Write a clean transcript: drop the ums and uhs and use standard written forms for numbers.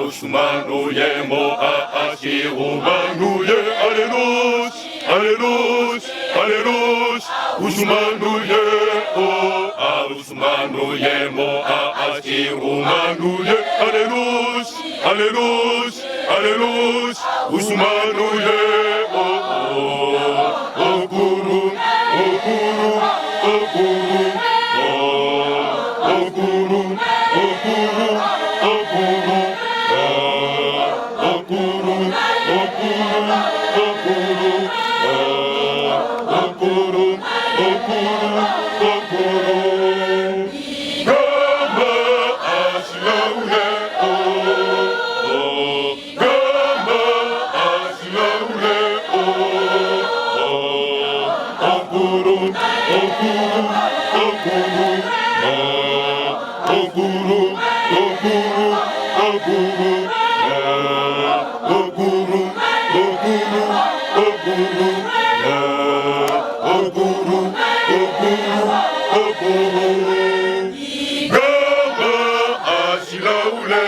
Usmanuye mo'ashi Umanuye aleluya, aleluya, aleluya. Usmanuye Usmanuye mo'ashi Umanuye aleluya, aleluya, aleluya. Usmanuye Okuru, Okuru, Okuru, Okuru, Okuru, Okuru. Okuru, Okuru, Okuru, Okuru, Okuru, Okuru. Gama asilaule, Gama asilaule, Okuru, Okuru, Okuru, Okuru, Okuru, Okuru. Okuru, Okuru, Okuru, Okuru, Okuru, Okuru. Gama asilaule,